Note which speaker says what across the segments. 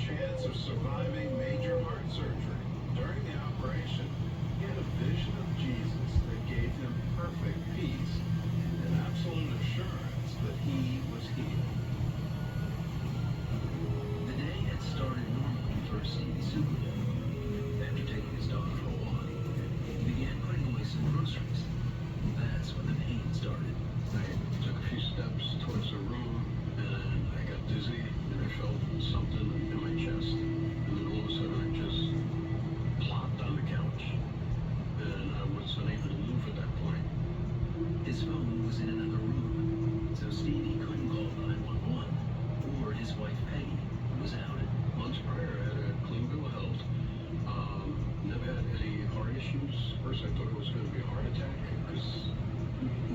Speaker 1: chance of surviving major heart surgery. During the operation, he had a vision of Jesus that gave him perfect peace and absolute assurance that he was healed.
Speaker 2: The day had started normally for Stevie Superman. After taking his dog for a walk, he began putting away some groceries. That's when the pain started.
Speaker 3: I took a few steps towards the room, and I got dizzy, and I felt something in my chest. And then all of a sudden, I just plopped on the couch, and I was unable to move at that point.
Speaker 2: His phone was in another room, so Stevie couldn't call 911, or his wife Peggy, who was out.
Speaker 3: Months prior, I had a clean bill of health. Never had any heart issues. First, I thought it was going to be a heart attack because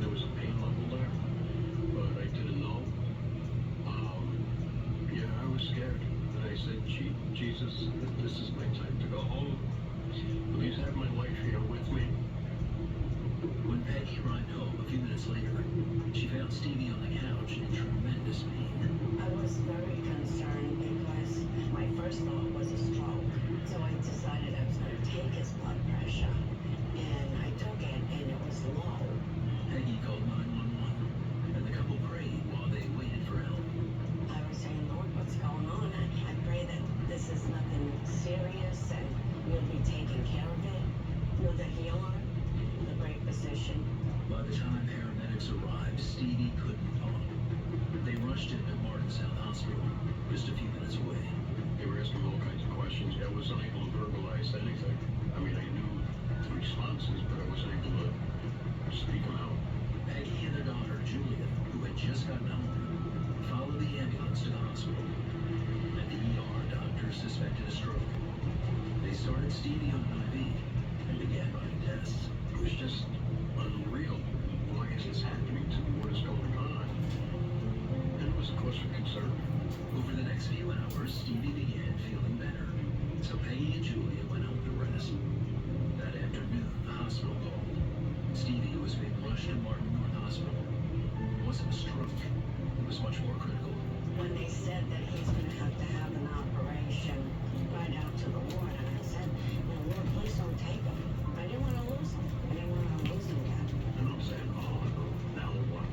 Speaker 3: there was a pain level there, but I didn't know. Yeah, I was scared, and I said, Jesus, this is my time to go home. Please have my wife here with me.
Speaker 2: When Peggy arrived home a few minutes later, she found Stevie on the couch in tremendous pain.
Speaker 4: I was very concerned because my first thought was a stroke. So I decided I was going to take his blood pressure. And I took it, and it was low.
Speaker 2: Peggy called 911, and the couple prayed while they waited for help.
Speaker 4: I was saying, Lord, what's going on? I pray that this is nothing serious and you'll be taking care of it. You're the healer, the great physician.
Speaker 2: By the time paramedics arrived, Stevie couldn't talk. They rushed him to Martinsville Hospital, just a few minutes away.
Speaker 3: They were asking all kinds of questions. I wasn't able to verbalize anything. I mean, I knew the responses, but I wasn't able to speak them out.
Speaker 2: Peggy and their daughter, Julia, who had just gotten home, followed the ambulance to the hospital. At the ER, doctors suspected a stroke. They started Stevie on an IV and began running tests.
Speaker 3: It was just unreal. Why is this happening to me? What is going on? And it was a cause for concern.
Speaker 2: Over the next few hours, Stevie began feeling better, so Peggy and Julia went home to rest. That afternoon, the hospital called. Stevie was being rushed to Martin North Hospital. It wasn't a stroke. It was much more critical.
Speaker 4: When they said that he's going to have an operation right out to the water, I said, Lord, please don't take him. I didn't want to lose him. I didn't want to lose him yet.
Speaker 3: And I'm saying, oh, now what?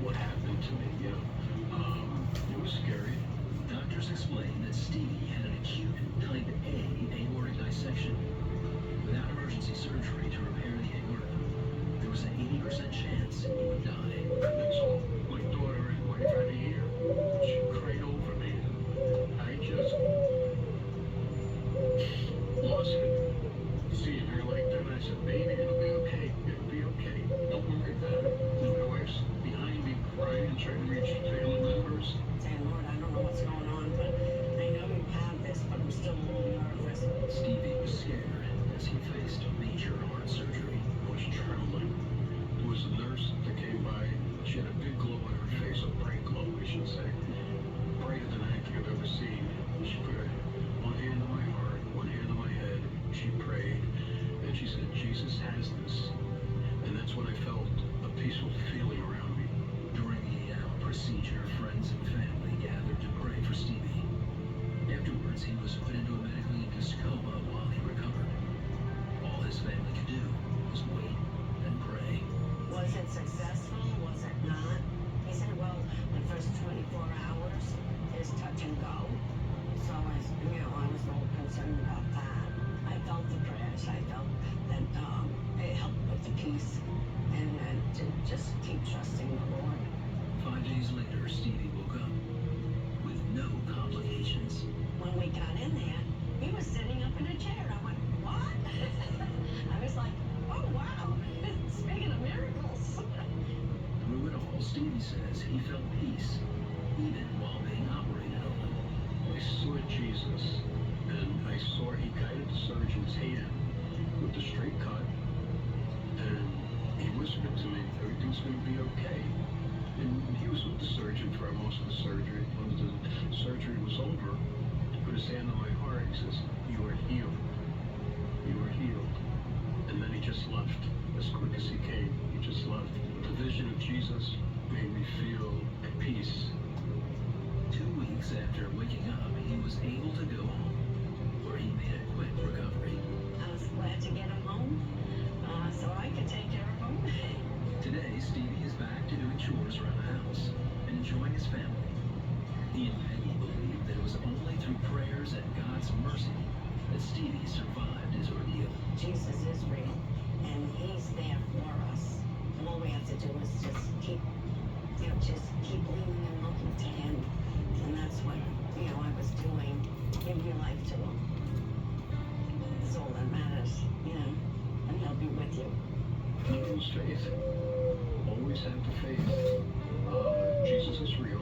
Speaker 3: What happened to me? You know, it was scary.
Speaker 2: Doctors explained that Stevie had an acute type A aortic dissection. Without emergency surgery to repair the aorta, there was an 80% chance he would die.
Speaker 3: And so my daughter and wife had a year. She cried over me. I just lost it. Seeing her like that, I said, baby, it'll be okay. It'll be okay. Don't worry about it. And my wife's behind me crying, trying to reach family members.
Speaker 4: Saying, Lord, I don't know what's going on, but I know you have this, but I'm still a little nervous.
Speaker 2: Stevie was scared as he faced major heart surgery.
Speaker 3: I was trembling. There was a nurse that came by. She had a big glow on her face, a bright glow, we should say. Brighter than anything I've ever seen. She put her one hand on my heart, one hand on my head. She prayed, and she said, Jesus has this. And that's when I felt a peaceful feeling around me.
Speaker 2: During the 8-hour procedure, friends and family gathered to pray for Stevie. Afterwards, he was put into a medically induced coma while he recovered. All his family could do was wait and pray.
Speaker 4: Was it successful? Was it not? He said, well, the first 24 hours is touch and go. So I was a little concerned about that. I felt the prayers. I felt that it helped with the peace and to just keep trusting the Lord.
Speaker 2: 5 days later, Stevie woke up with no complications.
Speaker 4: When we got in there, he was sitting up in a chair. I went, what? I was like, oh, wow. Speaking of miracles.
Speaker 2: Through it all, Stevie says he felt peace, even while being operated on.
Speaker 3: I saw Jesus, and I saw he guided the surgeon's hand with the straight cut, and he whispered to me, everything's going to be okay. And he was with the surgeon for most of the surgery. When the surgery was over, he put his hand on my heart. He says, you are healed. You are healed. And then he just left. As quick as he came, he just left. The vision of Jesus made me feel at peace.
Speaker 2: 2 weeks after waking up, he was able to to go home, where he made a quick recovery.
Speaker 4: I was glad to get him home, so I could take care of him.
Speaker 2: Today, Stevie is back to doing chores around the house and enjoying his family. He and Peggy believe that it was only through prayers and God's mercy that Stevie survived his ordeal.
Speaker 4: Jesus is real, and he's there for us. And all we have to do is just keep leaning and looking to him. And that's what, I was doing. Give your life to him. That's all that matters, and he'll be with you.
Speaker 3: Use faith. Always have the faith. Jesus is real.